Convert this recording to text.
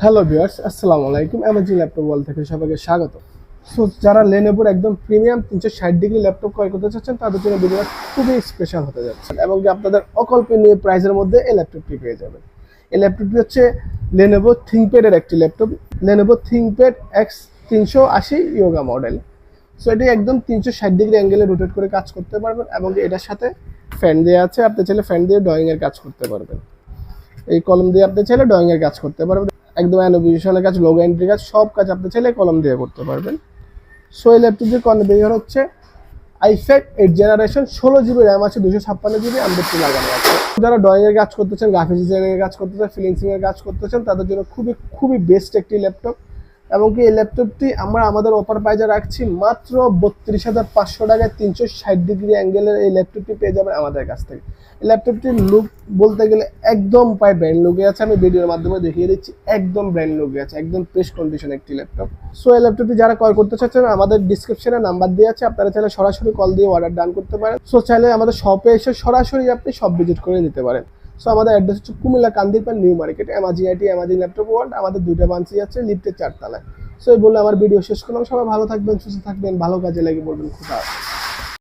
Hello viewers, আসসালামু আলাইকুম। Amazon laptop world থেকে সবাইকে স্বাগত। সো যারা লেনোভোর একদম প্রিমিয়াম 360 ডিগ্রি ল্যাপটপ ক্রয় করতে চাচ্ছেন তাদের জন্য ভিডিওটা খুবই স্পেশাল হতে যাচ্ছে এবং কি আপনাদের অকল্পনীয় প্রাইসের মধ্যে এই ল্যাপটপটি পেয়ে যাবেন। এই ল্যাপটপটি হচ্ছে লেনোভো থিংকপ্যাডের একটি laptop, Lenovo ThinkPad X380 yoga model. So এটি একদম 360 ডিগ্রি অ্যাঙ্গেলে রোটেট করে কাজ করতে পারবেন এবং এটার সাথে ফ্যান দেওয়া আছে, আপনি চাইলে ফ্যান দিয়ে ড্রয়িংয়ের কাজ করতে পারবেন। এই কলম দিয়ে আপনি চাইলে ড্রয়িংয়ের কাজ করতে পারবেন, একদম অ্যানোভেশনের কাজ, লোগো এন্ট্রি কাজ, সব কাজ আপনি চাইলে কলম দিয়ে করতে পারবেন। সো এই ল্যাপটপটির কনফিগার হচ্ছে i5 8 জেনারেশন, 16 জিবি র্যাম আছে, 256 জিবি আমডেটটি লাগানো আছে। যারা ড্রয়িংয়ের কাজ করতেছেন, গ্রাফিক্স ডিজাইনের কাজ করতেছেন, ফ্রিল্যান্সিংয়ের কাজ করতেছেন তাদের জন্য খুবই খুবই বেস্ট একটি ল্যাপটপ। এবং কি এই ল্যাপটপটি আমরা আমাদের অফার প্রাইজে রাখছি মাত্র 32,500 টাকায়। 360 ডিগ্রি অ্যাঙ্গেলের এই ল্যাপটপটি পেয়ে যাবেন আমাদের কাছ থেকে। এই ল্যাপটপটির লুক বলতে গেলে একদম প্রায় ব্র্যান্ড লুকে আছে, আমি ভিডিওর মাধ্যমে দেখিয়ে দিচ্ছি, একদম ব্র্যান্ড লুকে আছে, একদম ফ্রেশ কন্ডিশন একটি ল্যাপটপ। সো এই ল্যাপটপটি যারা ক্রয় করতে চাচ্ছেন আমাদের ডিসক্রিপশনে নাম্বার দিয়ে আছে, আপনারা চাইলে সরাসরি কল দিয়ে অর্ডার ডান করতে পারেন। সো চাইলে আমাদের শপে এসে সরাসরি আপনি সব ভিজিট করে নিতে পারেন। সো আমাদের অ্যাড্রেস হচ্ছে Comilla Kandirpar new market, Amazon IT, Amazon laptop world. আমাদের দুইটা ব্রাঞ্চই আছে, লিফটের 4 তলায়। সো এই বলে আমার ভিডিও শেষ করলাম। সবাই ভালো থাকবেন, সুস্থ থাকবেন, ভালো কাজে লেগে পড়বেন। খুদা হাফেজ।